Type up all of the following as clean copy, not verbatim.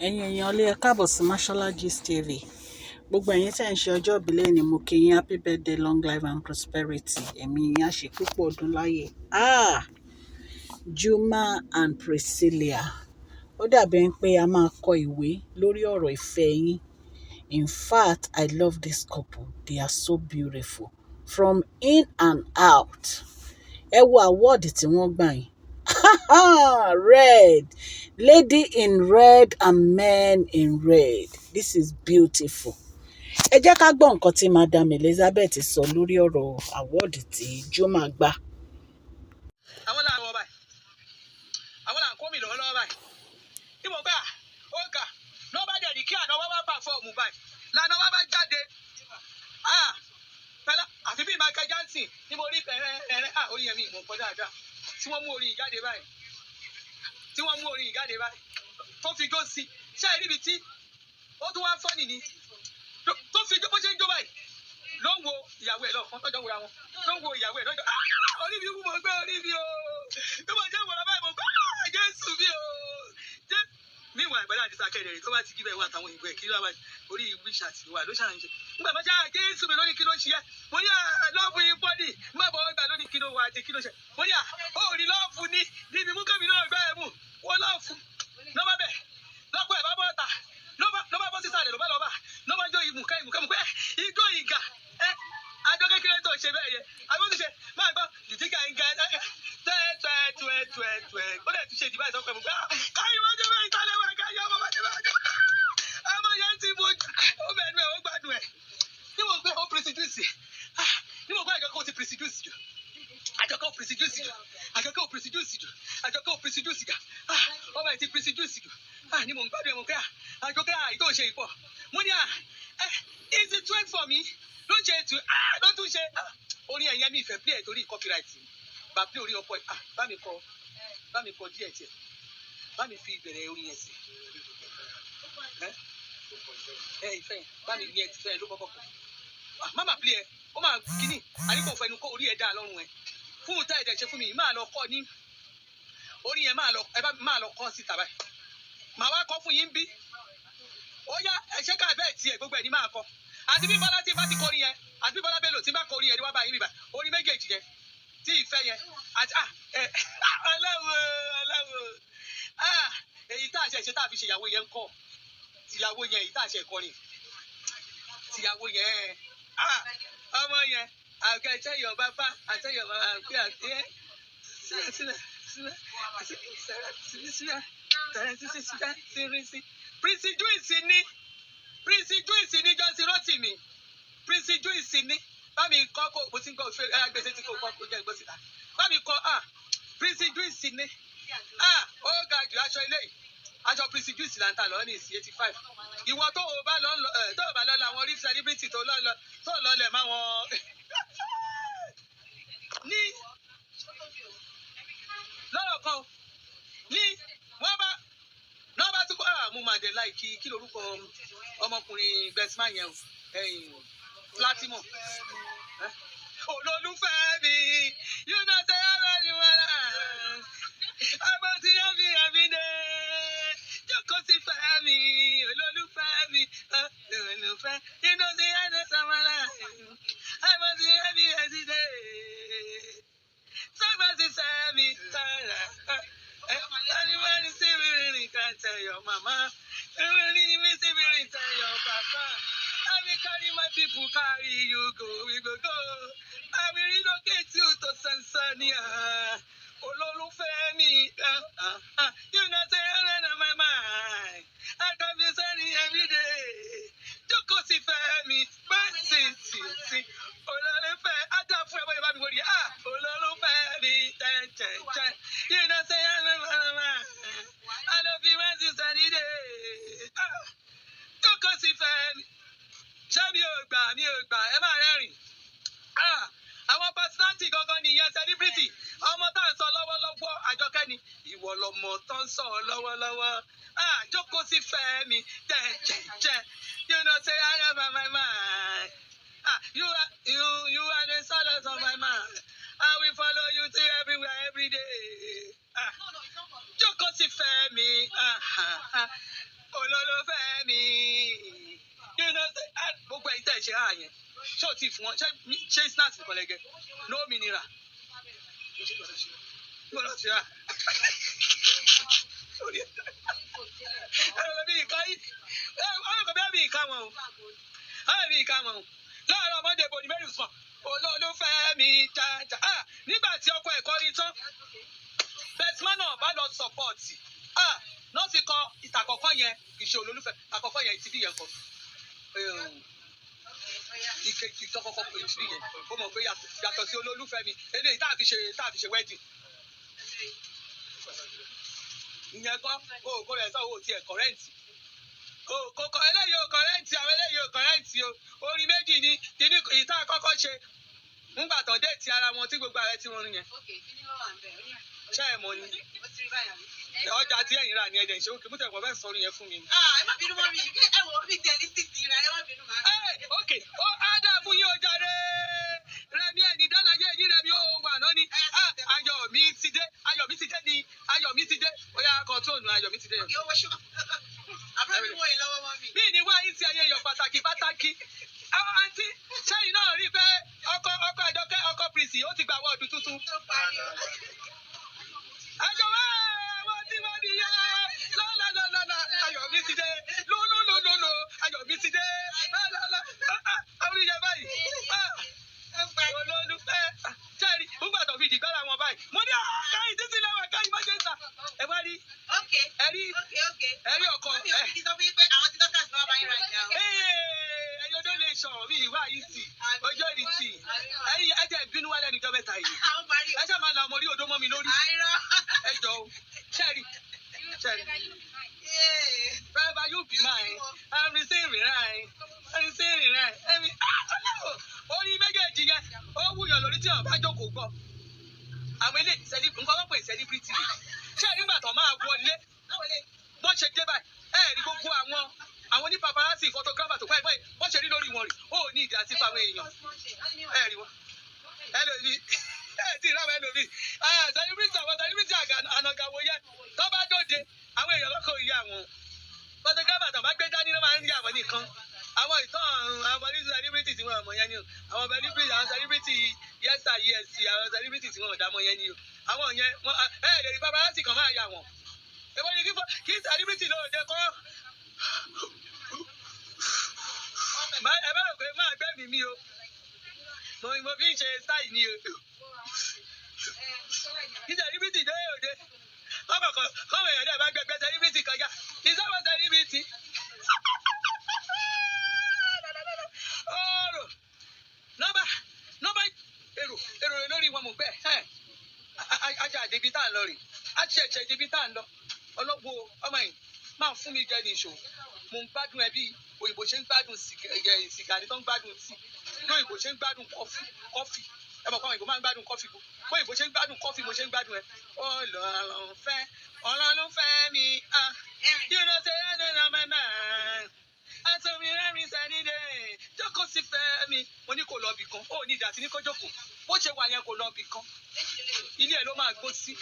ẹ̀yin èèyàn lé ẹ káàbọ̀ sí Mashola Gist TV. Gbogbo ẹ̀yin tẹ́ ń ṣe ọjọ́ ìbílẹ̀ ni mo kí yín happy birthday, long life and prosperity. Ẹ̀mí yín á ṣe púpọ̀ ọdún láyé. Juma and Priscilla. Ó dàbí ẹni pé a máa kọ ìwé lórí ọ̀rọ̀ ìfẹ́ yín. In fact, I love this couple. They are so beautiful. From in and out. Ẹ wo award tí wọ́n gbà yín. Red. Lady in red and men in red. This is beautiful. Ẹ jẹ́ ká gbọ́ nǹkan tí Madam Elizabeth sọ lórí ọ̀rọ̀ award tí Juma gbà. Àwọn làwọn ọba yìí. Àwọn làwọn kómi lọ́wọ́ báyìí. Ìmọ̀ gbà ó gà lọ́ba dẹ̀ ní kí àná wá bá fọ́ọ̀mù báyìí. Lànà wá bá jáde. Pẹ̀lá àfi bí Michael Johnson ní mo rí pẹ̀rẹ́ orí yẹn mi ìmọ̀ nǹkan dáadáa. Tí wọ́n mú orin ìjáde báyìí. Tó fi jó sí. Ṣé ẹ rí ibi tí ó tún wá fọ́nì ni? Tó fi jó bó ṣe ń jó báyìí. Ló ń wo ìyàwó ẹ̀ lọ́kàn tọ́jọ́ wura wọn. Ló ń wo ìyàwó ẹ̀ lọ́jọ́. Orí mi wú mo gbé orí mi o. Bí mo jẹ́ ìwọ̀n báyìí mo gbé Jésù mi o. Mi ìwà ìgbàlá àti sàkẹ́rẹ̀ rẹ̀ tó bá ti jí bẹ́ẹ̀ wá àtàwọn ìwé kí ló wà orí wíṣà tí wà ló ṣàǹjẹ́. Nígbà bá já Jésù mi lórí kí ló ṣe é. Mo ní lọ́ọ̀fù yín bọ́dì. Má bọ̀ ọgbà lórí kí ló wà àti kí ló ṣe. Mo ní ó rí lọ́ọ̀fù ní níbi mú kẹ́mi náà gbá ẹ̀ mú. Wọ́n lọ́ọ̀fù. Lọ́ba bẹ̀. Lọ́pọ̀ ẹ̀ bá bọ́ ta. Lọ́ba bọ́ sísàlẹ̀ lọ́ba jó ìmùkẹ́ pé igbó ìgà àjọ kékeré tó ṣe bẹ́ẹ̀ yẹ àbí ó ti ṣe máa gbọ́ jùtíkà ń ga tuẹ̀ ó lè tún ṣe ìdìbò àìsàn pẹ̀lú pé káyọ̀ wọ́n jẹ́ bẹ́ẹ̀ ìtàlẹ́wọ̀ káyọ̀ ọmọ bàjẹ́ bàjẹ́ ọmọ yẹn ti mú ó bẹ̀rù ẹ̀ ó gbádùn ẹ̀ ní mo gbé ó presiduce ní mo gbé àjọkọ́ ti presiduce jù àjọkọ́ presiduce jù ọmọ ẹ̀ ti presiduce jù ní mo gbádùn ẹ̀ mo kẹ́ àjọkẹ́ ìtò ṣe ìpọ̀ mo ní is it right for me? Don't ṣe tu don't tún ṣe orí ẹ̀yẹ mi ìfẹ́ play torí copyright bá play orí ọ̀pọ̀ bá mi kọ díẹ̀ tiẹ̀ bá mi fi ìbẹ̀rẹ̀ orí yẹn sí ìfẹ́ yẹn bá mi yẹn ti fẹ́ ló kọ́kọ́ kọ́ mama play ẹ ó máa kíní àníkò fẹnu kó orí ẹ̀ dá lọ́rùn ẹ̀ fún un tá ẹ̀dẹ̀ ṣe fún mi máa lọ kọ́ ní orí yẹn máa lọ kọ́ sí tàbá màá wá kọ́ fún yín bí ó yá ẹ̀ṣẹ́ ká bẹ́ẹ̀ tiẹ̀ gbogbo ẹ̀ ní máa kọ́ àti bí bọ́lá tí bá ti kọrin yẹn àti bí bọ́lá bẹ́ẹ̀ lò tí bá kọrin yẹn ni wọ́n bá yín bíbá orin méjèèjì yẹn tí ìfẹ́ yẹn àti aláwọ̀ èyí tá a ṣe tá a fi ṣe ìyàwó yẹn ń kọ́ tìyàwó yẹn èyí tá a ṣe kọrin tìyàwó yẹn ọmọ yẹn àgẹ́tẹ̀yọ̀ bàbá àtẹ̀yọ̀ bàbá àgbẹ̀ àgbẹ̀ sílẹ̀ Prince Joyce ní Johnson Rotimi Prince Joyce ní bá mi kọ́ kó mo ti ń kọ́ gbèsè tí kò kọ́ kó jẹ́ ìgbọ́ síta bá mi kọ́ Prince Joyce ní ó ga jù aṣọ ilé yìí aṣọ Prince Joyce là ń tà lọ́ọ́ ní ìsì 85 ìwọ tó o bá lọ làwọn rí celebrity tó lọ lẹ̀ máa wọn ní lọ́rọ̀ kan ní wọ́n bá tún kọ́ mo máa dé láìkí kí lorúkọ ọmọkùnrin bestman yẹn Platimo olólùfẹ́ mi you know say I love you ọmọ tí yẹn fi ẹ̀mí dé jókòó sí fẹ́ mi olólùfẹ́ mi olólùfẹ́ you know say I know someone ọmọ tí yẹn fi ẹ̀mí dé sọ́gbọ́n ti sẹ́ mi tààrà. Anybody see me can tell your mama. Anybody see me tell your papa. I will carry my people, carry you go, we go. I will relocate you to Tanzania. Olólùfẹ́ mi, you know say I'm on my mind. I can be sunny every day. Jókòó sí fẹ́ mi, bá sí. Olólùfẹ́, ajá fún ẹ báyìí bá mi wọlé. Olólùfẹ́ mi, tẹ́. You know say I'm on my mind. I love you when you sunny day. Jókòó sí fẹ́ mi. Ṣé mi ò gbà, ẹ máa rẹ́rìn. Àwọn personality gangan nìyẹn celebrity. Ọmọ tá ń sọ lọ́wọ́lọ́wọ́ Àjọkẹ́ ni. Ìwọ lọmọ tó ń sọ lọ́wọ́lọ́wọ́. Jókòó sí fẹ́ mi. Tẹ́. You know say I have my mind. You are the solace of my mind. I will follow you to everywhere, every day. Jókòó sí fẹ́ mi. olólùfẹ́ mi. Gbogbo ẹ̀yin tẹ̀ ṣe hàn yẹn. Ṣé o ti fún wọn? Ṣé snacks nìkan lẹ́gẹ̀? No mineral. Gbọ́dọ̀ ṣe hàn. Ẹ̀rọ bí ìka yìí. Ọ̀rọ̀ kan bí ìka wọn o. Ọ̀rọ̀ bí ìka wọn o. Láàárọ̀ ọmọdé bò ní mẹ́rin sùn. Olólùfẹ́ mi jájá. Nígbà tí ọkọ ẹ̀kọ́ rí tán, bẹ́tìmá náà bá lọ sọ̀pọ̀tì. Náà fi kan ìtàkọ́kọ́ yẹn, ìṣe olólùfẹ́, àkọ́kọ́ yẹn ìtìbí yẹn kọ. Ìkejì tọ́kọ́kọ́ pé ìtìbí yẹn, ó mọ̀ pé yàtọ̀ sí olólùfẹ́ mi, eléyìí tá a fi ṣe wedding. Ìyẹn kọ́, kó rẹ̀ sọ owó tiẹ̀ kọ̀rẹ́ǹtì. Eléyìí ò kọ̀rẹ́ǹtì, àwọn eléyìí ò kọ̀rẹ́ǹtì o. Orin méjì ni ìta àkọ́kọ́ ṣe. Nígbà tó déètì ara wọn tí gbogbo ààrẹ ti rọrùn yẹn. Ṣé ẹ mọ̀ ni? Ọjà tí ẹ̀yin rà ní ẹ̀dẹ̀ ṣe ókè mútẹ̀ pọ̀ bẹ́ẹ̀ sọ orin yẹn fún mi. Ẹ má bínú mọ́ mi, ẹ wò ó bí tẹ̀lé sí ti ra, ẹ má bínú mọ́ mi. Ok, ó ádá fún yín ó jàre. Rẹ̀mí ẹ̀ní dáná yé yín Rẹ̀mí ó wà náà ni. Ayọ̀ mi ti dé ni Ayọ̀ mi ti dé. Ó yá kọ́ńtóònù Ayọ̀ mi ti dé. Kí owó ṣọ́. Àbúrò mi wọ̀ yín lọ́wọ́ mọ́ mi. Bí ni wá yín ti ayé yọ pàtàkì. Àwọn àǹtí sẹ́yìn náà rí pé ọkọ̀ Àjọkẹ́ ọkọ̀ Prisci ó ti gbà wọ́ọ̀dù tuntun. Àjọ wọ́n ti wọ́n di yẹ́ lọ́lọ́lọ́lọ́ Ayọ̀ mi ti dé lọ́lọ́lọ́lọ́ Ayọ̀ mi ti dé lọ́lọ́lọ́ orí yẹ báyìí olólùfẹ́ sẹ́ẹ̀rì nígbà tó fi dìgbà làwọn báyìí mo ní káyìn títí lẹ́wọ̀n káyìn májèǹsà ẹ wá rí ẹ̀rí ọkọ̀ ẹ̀yọ́ tó lè sọ̀rọ̀ bí ìwà yìí sí ọjọ́ ìdí sí ẹ̀yìn ẹ̀jẹ̀ ìbínú wálé níjọ́ mẹ́ta yìí ẹ ṣáà máa la ọmọ orí odó mọ́ mi lórí ẹ jọ o sẹ́ẹ̀rì. Forever you be mine, I'm receiving right. Orí méjèèjì yẹn, ó wúyàn lórí tí ọba jókòó gbọ́. Àwọn ilé nǹkan wọ́n pè celebrity. Ṣé nígbà tó máa wọlé, wọ́n ṣe dé báyìí, rí gbogbo àwọn ní paparazzi photographer tó pẹ́ wọ́n ṣe rí lórí wọn rí. Ó ní ìdí àti fáwọn èèyàn. Rí wọn. Ẹlòmí, tí ìráwọ̀ ẹlòmí. Celebrity ànàgàwò yẹn, tó bá dóde, àwọn èèyàn lọ́kọ̀ yìí àwọn. Photographer tó bá gbé dání ló máa ń rí àwọn nìkan. Àwọn ìtàn àwọn celebrity tí wọ́n mọ̀ yẹn ni o. Àwọn celebrity yes àwọn celebrity tí wọ́n dá mọ̀ yẹn ni o. Àwọn yẹn lè rí paparazzi kan máa yà wọ́n. Èwo ni kí celebrity lóde kọ́. Ẹ bá rò pé máa gbẹ́ mi o. Mo fi ń ṣe style ni o. Kí celebrity dé òde. Kọ́mọ èèyàn dẹ̀ bá gbẹgbẹ́ celebrity kọjá. Ìsọ́wọ́ celebrity. Ọ̀rọ̀ nọ́bà èrò lórí wọn mọ̀ bẹ́ẹ̀. Ajá àdébí tá à ń lọ rè. Àṣẹ̀ṣẹ̀ débi tá à ń lọ. Ọlọ́gbọ́ ọmọ yìí máa fún mi jẹ́ ní ìṣòro. Mo ń gbádùn ẹbí òyìnbó ṣe ń gbádùn sìgá ní tó ń gbádùn sí. Lóyìnbó ṣe ń gbádùn kọfí. Ẹ mọ̀ pé àwọn òyìnbó máa ń gbádùn kọfí bò. Bóyìnbó ṣe ń gbádùn kọfí mo ṣe ń gbádùn ẹ. Ọlọ́run fẹ́ mi. You know say I don't know my mind. Àtọ̀ mi rẹ́rìn sẹ́nidé. Jókòó sí fẹ́ mi. Mo ní kò lọ bì kan. Ó ní ìdí àti ní kó jókòó. Bó ṣe wà yẹn kò lọ bì kan. Ilé ẹ̀ ló máa gbó sí.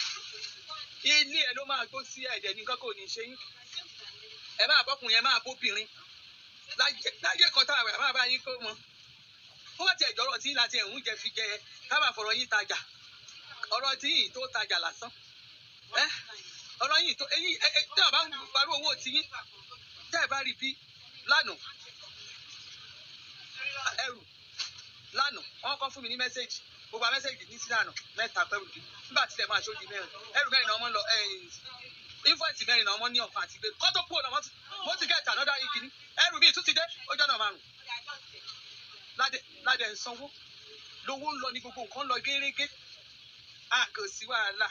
Ẹ̀dẹ̀ nìkan kò ní ṣe yín. Ẹ máa bọ́kùnrin ẹ máa bóbìnrin. Láyé kan tá a wẹ̀ máa bá yín kó mọ. Ó wá ti ẹ̀jọ́ ọ̀rọ̀ tí láti ẹ̀hún jẹ fi jẹ ká máa fọ̀rọ̀ yín tajà. Ọ̀rọ̀ tí yìí tó tajà lásán. Ọ̀rọ̀ yìí tó eyín tí a bá ń parí owó tí yín tẹ́ ẹ bá rí bí lánàá ẹrù lánàá wọ́n kọ́ fún mi ní mẹ́sẹ̀gì gbogbo mẹ́sẹ̀gì ní sílànà mẹ́ta pẹ̀lú nígbà tí ẹ máa ṣojú mẹ́rin ẹrù mẹ́rin náà wọ́n lọ invoice mẹ́rin náà wọ́n ní ọ̀kan àti gbé kọ́ tó kú ọ̀nà wọ́n ti get another igi ní ẹrù mi tún ti dé ọjọ́ náà márùn ládẹ ń sanwó lówó ń lọ ní gbogbo nǹkan lọ gérégé kò sí wàhálà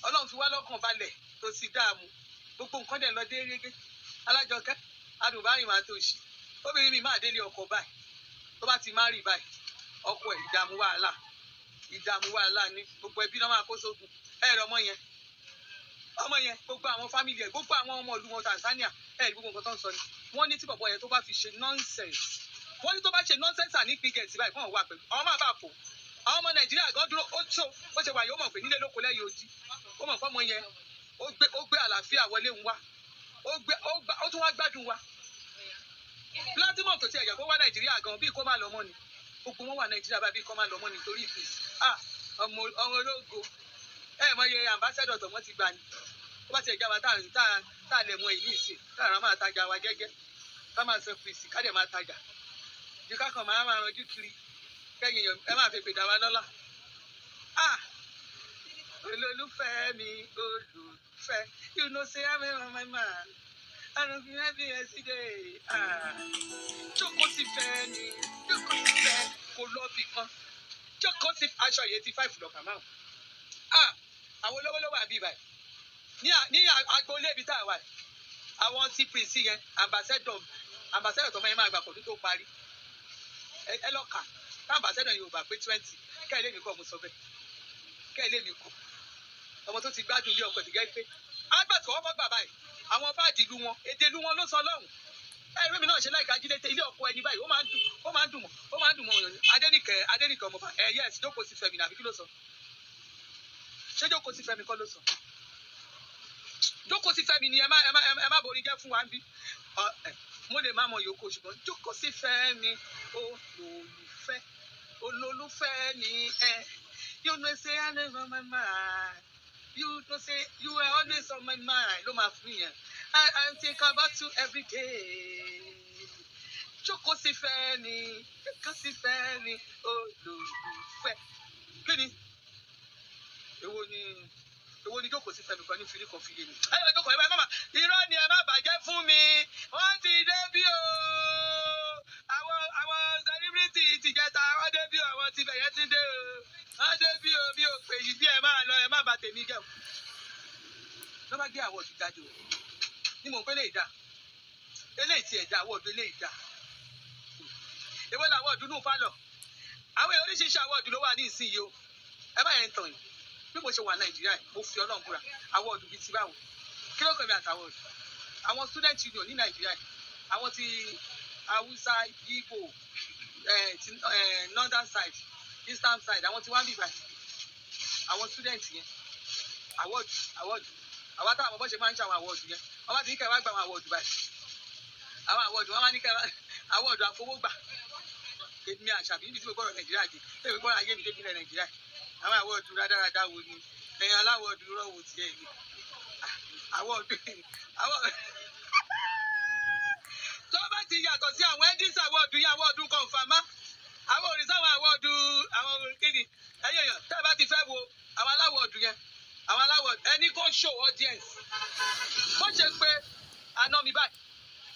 Ọlọ́run fi wá lọ́kàn balẹ̀ tó sì dààmú gbogbo nǹkan dẹ̀ lọ gérégé Alájọkẹ́ adùnbárìn máa tó ṣì obìnrin mi máa délé ọkọ báyìí tó bá ti má rí báyìí ọkọ ẹ̀ ìdààmú wàhálà ní gbogbo ẹbí náà máa kó sógun ẹ̀rọ ọmọ yẹn gbogbo àwọn fámìlì ẹ̀ gbogbo àwọn ọmọ ìlú wọn Tanzania gbogbo nǹkan tó ń sọ ni wọ́n ní tí bọ̀bọ̀ yẹn tó bá fi ṣe nonsense wọ́n ní tó bá ṣe nonsense àní pígẹ̀tì báyìí fún àwọn wà pẹ̀lú àwọn máa bá fò àwọn ọmọ Nàìjíríà gan dúró ó ṣe wà yóò mọ̀ pé nílé lóko lẹ́yìn odi ó mọ̀ fọ́mọ yẹn ó gbé àlàáfíà wọlé ń wá ó tún wá gbádùn wa. Platinum tó ti ẹ̀yà kó wá Nàìjíríà gan bí kó má lọ mọ́ ni. Gbogbo wọn wà Nàìjíríà bá bí kó má lọ mọ́ ni torí ìfìsì. Ọmọ ológo. Mọ iye ambassador tó wọ́n ti gbà ní. Ó bá ti ẹ̀já wa tá lè mọ ìlú ìsìn. Táà máa tajà wa gẹ́gẹ́. Ká máa sọ fìsì ká dẹ̀ máa tajà. Ju ká kàn máa ranjú kiri. Kẹ́yìn ẹ máa fi pèdà wa lọ́lá. Olólùfẹ́ mi, olùfẹ́. You know say I'm on my mind. I don't feel happy yesterday. Jókòó sí fẹ́ ni. Jókòó sí fẹ́. Kò lọ bì kan. Jókòó sí aṣọ 85 lọ́kà máa. Àwọn olówó ló wà bí báyìí. Ní agboolé ibi tá a wà. Àwọn tí Priscilla yẹn, ambassador tó máa ń máa gbà pọ̀ tó parí. Ẹ lọ kà. Tá ambassador Yorùbá pé 20. Kẹ́ ẹ lé mi kọ́ mo sọ bẹ́ẹ̀. Kẹ́ ẹ lé mi kọ́. Ọmọ tó ti gbádùn ilé ọkọ̀ ti gẹ́ pé. Albert kò wọ́pọ̀ gbà báyìí. Àwọn báàdì ìlú wọn, èdè ìlú wọn ló sọ lọ́hùn. Ẹ̀rí mi náà ṣe láìka ajílété ilé ọkọ̀ ẹni báyìí. Ó máa ń dùn mọ́. Adénìkẹ́ ọmọba. Yes, jókòó sí Fẹ́mi nàbí kí ló sọ? Ṣé jókòó sí Fẹ́mi kọ́ ló sọ? Jókòó sí Fẹ́mi ni ẹ má borí jẹ́ fún wa ń bí. Mo lè má mọ yòókù ṣùgbọ́n jókòó sí Fẹ́mi olólùfẹ́ ni ẹ. You know say I never my mind. You know say you are always on my mind. Ló máa fún yẹn. I think about you every day. Jókòó sí Fẹ́mi olólùfẹ́. Kí ni? Èwo ni jókòó sí Fẹ́mi kan ní fìrí kan fi yé mi. Ẹ jókòó ẹ má irọ́ ni ẹ má bàjẹ́ fún mi. Wọ́n ti dé bí o. Àwọn celebrity ti jẹta wọ́n dé bí o. Àwọn ti bẹ̀yẹ ti dé o. Wọ́n dé bí o bí o pè yí bí ẹ máa lọ ẹ má bà tèmi jẹ́ o. Lọ́ bá gbé àwọ̀dù jáde o. Ní mò ń pé lè dà. Eléyìí ti ẹ̀dá àwọ̀dù eléyìí dà. Èwo làwọn ọ̀dùn nù fálọ̀. Àwọn èèyàn oríṣiríṣi àwọ̀dù ló wà ní ìsinyìí o. Ẹ má yẹn tàn yìí. Bí mo ṣe wà Nàìjíríà yìí, mo fi Ọlọ́run búra. Àwọ̀dù bíi ti báwo. Kí ló kàn mí àtàwọn ọ̀dù? Àwọn student union ní Nàìjíríà yìí. Àwọn ti Hausa, Igbo, northern side, eastern side. Àwọn ti wá ń bì báyìí. Àwọn student yẹn. Àwọ̀dù. Àwọn táwọn ọmọ bọ́ ṣe máa ń ṣe àwọn àwọ̀dù yẹn. Wọ́n bá ti ní kẹ́ wá gba àwọn àwọ̀dù báyìí. Àwọn àwọ̀dù wọn máa ní kẹ́ àwọ̀dù àfọwọ́gbà. Èmi àṣàbí níbi tí mo gbọ́dọ̀ Nàìjíríà dé. Èmi gbọ́dọ̀ ayé mi dé nílẹ̀ Nàìjíríà. Àwọn àwọ̀dù rádaràdà wo ni? Ẹ̀yin aláwọ̀dù rọ̀wò tiẹ̀ ni. Àwọ̀dù. Tó bá ti yàtọ̀ sí àwọn Edis àwọ̀dù yìí àwọ̀dù kọ̀ǹfàmá. Àwọn òrìṣà àwọn àwọ̀dù àwọn kíni. Ẹ̀yin èèyàn tẹ́ bá ti fẹ́ wo àwọn aláwọ̀dù yẹn. Àwọn aláwọ̀dù ẹni kò show audience. Bó ṣe pé àná mi báyìí.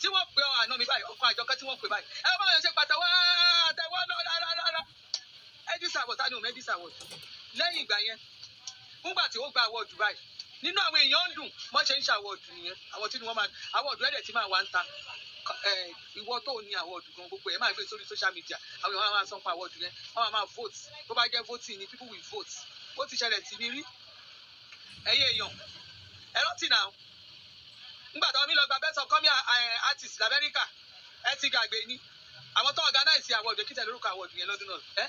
Tí wọ́n pe àná mi báyìí ọkọ̀ àjọkẹ́ tí wọ́n pe báyìí. Ẹ bá wọn ṣe pàtàwọ́ àtẹwọ́ rárá. Edis àwọ̀dù tani òun Edis àwọ̀dù. Lẹ́yìn ìgbà yẹn nígbà tí ó gba àwọ̀dù báyìí nínú àwọn èèyàn ń dùn wọ́n ṣe ń ṣe àwọ̀dù nìyẹn àwọn tí wọ́n máa àwọ̀dù ẹ̀dẹ̀ tí máa wà ń ta ìwọ tó ní àwọ̀dù gan gbogbo ẹ̀ máa gbé sórí social media àwọn èèyàn máa sọ fún àwọ̀dù yẹn wọ́n máa vote tó bá jẹ́ voting ni people will vote ó ti ṣẹlẹ̀ sí mi rí ẹ̀yẹ èèyàn ẹ̀rọ tì náà nígbà tó mi lọ gba best of coming artist lamẹ́ríkà ẹ ti gbàgbé ni àwọn tó organize àwọ̀dù kí tẹ̀lé orúkọ àwọ̀dù yẹn lọ́dún náà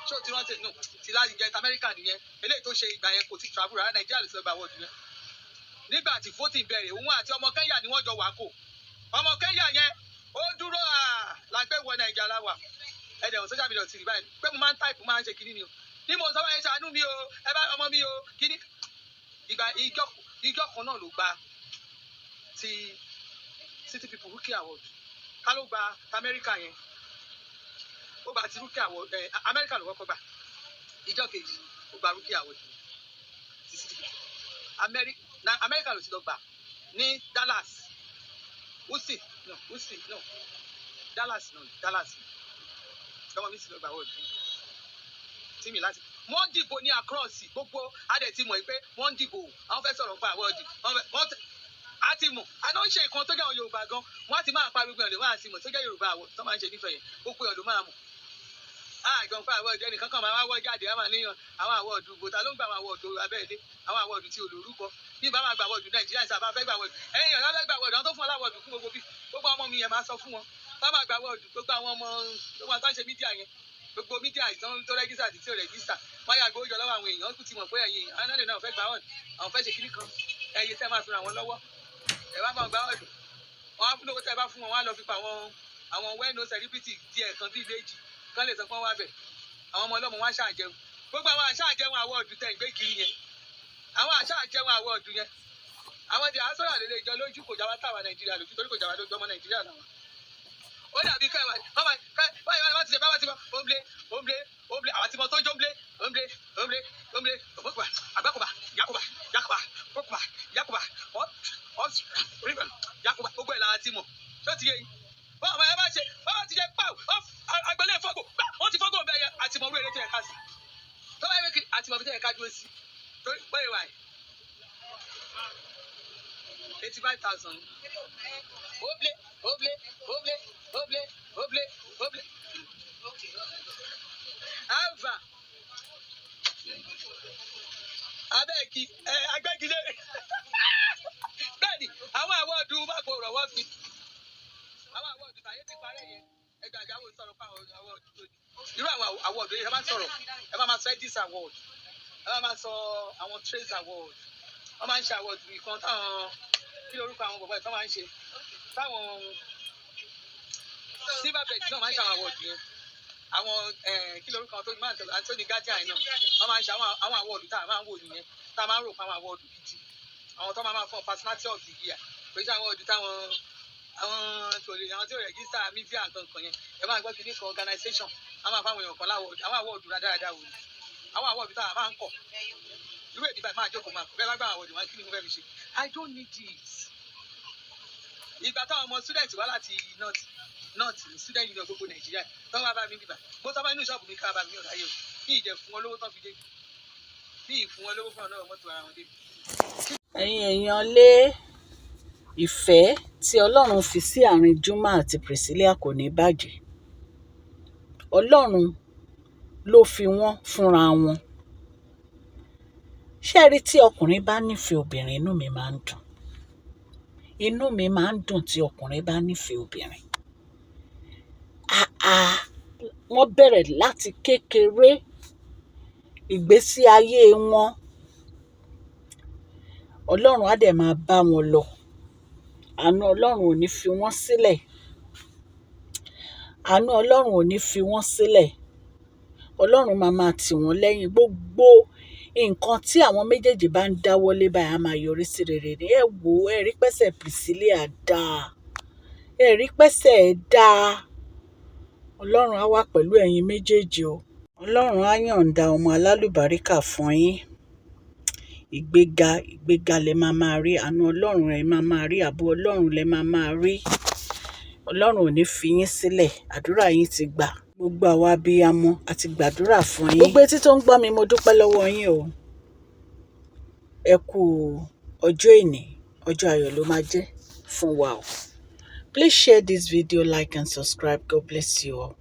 ṣé o ti rántí no ti láti jẹ amẹ́ríkà nìyẹn eléyìí tó ṣe ìgbà yẹn kò ti travel rárá nàìjíríà lè sọ ìgbà wọ́ọ̀dù yẹn nígbà tí voting bẹ̀rẹ̀ òun àti ọmọ kẹ́ńyà ni wọ́n jọ wà kó ọmọ kẹ́ńyà yẹn ó dúró lágbẹ́ wọ nàìjíríà láwà ẹ̀dẹ̀ wọ́n social media ti rí báyìí pé mo máa ń type máa ń ṣe kinní ni o ní mo sọ wáyé ṣàánú mi o ẹ bá ọmọ mi o kinní ìgbà ìjọ kan náà ló gba ti city people rookie award ká ló gba amẹ́ríkà yẹn ó gba ti rookie award amẹ́ríkà ló kọ́kọ́ gbà ìjọ kejì ó gba rookie award ti city people amẹ́ríkà ló ti lọ gbà ní Dallas Houston no Dallas lọ́wọ́ mi sì lọ gbà award tí mi láti wọ́n dìbò ní across gbogbo adẹ̀ ti mọ̀ pé wọ́n dìbò àwọn fẹ́ sọ̀rọ̀ pa award wọ́n a ti mọ̀ àná ń ṣe nǹkan tó jẹ́ àwọn Yorùbá gan wọ́n á ti máa pariwo gbìyànjú wọ́n á ti mọ̀ tó jẹ́ Yorùbá àwọ̀ tó máa ń ṣe nífẹ̀ẹ́ yẹn gbogbo ọ̀dọ́ máa mọ̀ àgbọn fún àwọn ọ̀dọ́ ẹnìkan kan máa wọ́ jáde á máa níyàn àwọn àwọ̀dù bòtá ló ń gba àwọn àwọ̀dù abẹ́ẹ̀dé àwọn àwọ̀dù tí olórúkọ bí bá máa gba àwọ̀dù Nàìjíríà ìsàbá fẹ́ gba àwọ̀dù ẹ̀yìn ọ̀dọ́ fẹ́ gba àwọ̀dù àwọn tó fún aláwọ̀dù fún gbogbo ọmọ mi yẹn máa sọ fún wọn bá máa gba àwọ̀dù gbogbo àwọn ọmọ gbogbo àwọn tó ń ṣe mídíà yẹn gbogbo mídíà ìtàn tó rẹ́gísà àti tí ò rẹ́gísà wọ́n yà gbójọ lọ́wọ́ àwọn èèyàn kú ti mọ̀ pé ẹ̀yìn anáde náà fẹ́ gbà wọ́n àwọn fẹ́ ṣe kíní kan ẹ̀yẹ tẹ́ máa fi ràn wọ́n lọ́wọ́ ẹ bá máa gbá ọ̀dọ̀ wọn á fún lówó tẹ́ ẹ bá fún wọn wọn á lọ fi pa àwọn well-known celebrity díẹ̀ kan bíi méjì kán lè sọ pé wọ́n wá bẹ̀ àwọn ọmọ ọlọ́mọ wọn á ṣàjẹun gbogbo àwọn àṣàjẹun àwọ̀dù tẹ̀ ń gbé kiri yẹn àwọn àṣàjẹun àwọ̀dù yẹn àwọn di àásọ̀rọ̀ àlele ìjọ lójú kò jáwá táwa Nàìjíríà lójú torí kò jáwá lójú ọmọ Nàìjíríà làwọn. Ó dàbí ká báyìí wọ́n ti ṣe bá wọ́n ti mọ omble àwọn ti mọ tó ń jó omble òmùkùbà àgbàkùbà yakuba kókùbà yakuba yakuba gbogbo ẹ̀ la ti mọ̀ tó ti yé yìí bọ́n àwọn ẹ̀ bá ṣe báwọn ti ṣe pàù àgbẹ̀lẹ̀ fọ́gò wọ́n ti fọ́gò bẹ́ẹ̀ yẹ àti mọ̀ orí eré tó yẹ ká sí tó bá yẹ kí àti mọ̀ bí tó yẹ ká dúró sí torí bóyá wáyé 85,000. Oble. Alva. Abẹ́ẹ̀kì agbẹ́gilé. Bẹ́ẹ̀ni, àwọn àwọ̀dù bá kò rọ̀ wọ́n fi. Àwọn àwọ̀dù tàyé ti parẹ́ yẹn. Ẹgbẹ́ àjáwò sọ̀rọ̀ fún àwọn àwọ̀dù tó ní. Irú àwọn àwọ̀dù yẹn ẹ máa sọ̀rọ̀. Ẹ máa sọ Edis award. Ẹ máa sọ àwọn Trace award. Wọ́n máa ń ṣe award nìkan táwọn kí lórúkọ àwọn bàbá ìtàn máa ń ṣe táwọn silverbird náà máa ń ṣe àwọn awọ́ọ̀dù yẹn àwọn kí lórúkọ àwọn tó máa ń tẹ̀lé Anthony Gadian náà wọ́n máa ń ṣe àwọn awọ́ọ̀dù tá a máa ń wò nìyẹn tá a máa ń rò fún àwọn awọ́ọ̀dù gidi àwọn tó máa fún personality of the year pé ṣé awọ́ọ̀dù táwọn àwọn tòlè àwọn tí ò rẹ̀gísítà media nǹkan yẹn ẹ máa gbọ́ kìíní kan organisation a máa fáwọn èèyàn kan láwọ́ọ̀dù àwọn awọ́ọ̀dù rádaràdà wò ni àwọn awọ́ọ̀dù tá a máa ń kọ̀ irú èdè báyìí máa jókòó máa kọ̀ bẹ́ẹ̀ bá gbà àwọn awọ́ọ̀dù wọn kí ni mo fẹ́ fi ṣe I don't need this. Ìgbà táwọn ọmọ student wá láti north student union gbogbo Nàìjíríà tó wá bá mi bíbà mo sọ fún inú ṣọ́ọ̀bù mi ká bá mi ní ọ̀dáyé o bí ìjẹ fún wọn lówó tán fi dé bí ìfún wọn lówó fún ọ náà mọ́tò ara wọn dé. ẹ̀yin èèyàn lé ìfẹ́ tí Ọlọ́run fi sí àárín Juma àti Priscilla kò ní bàjẹ́ Ọlọ́run ló fi wọ́n fúnra wọn ṣé ẹ rí tí ọkùnrin bá nífẹ̀ẹ́ obìnrin inú mi máa ń dùn tí ọkùnrin bá nífẹ̀ẹ́ obìnrin wọ́n bẹ̀rẹ̀ láti kékeré ìgbésí ayé wọn Ọlọ́run á dẹ̀ máa bá wọn lọ àánú Ọlọ́run ò ní fi wọ́n sílẹ̀ Ọlọ́run máa tì wọ́n lẹ́yìn gbogbo nǹkan tí àwọn méjèèjì bá ń dáwọ́lé báyìí á máa yọrí sí rere ní ẹ wò ó ẹ rí pẹ́sẹ̀ Priscilla dáa ẹ rí pẹ́sẹ̀ dáa Ọlọ́run á wà pẹ̀lú ẹ̀yin méjèèjì o Ọlọ́run á yọ̀ǹda ọmọ alálùbáríkà fún yín ìgbéga lẹ máa rí àánú Ọlọ́run ẹ máa rí ààbò Ọlọ́run lẹ máa rí Ọlọ́run ò ní fi yín sílẹ̀ àdúrà yín ti gbà gbogbo àwa abiyamọ àti gbàdúrà fún yín gbogbo etí tó ń gbọ́ mi mo dúpẹ́ lọ́wọ́ yín o ẹ kú ọjọ́ ìní ọjọ́ ayọ̀ ló máa jẹ́ fún wa o please share this video like and subscribe God bless you all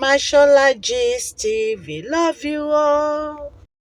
Mashola Gist TV love you all.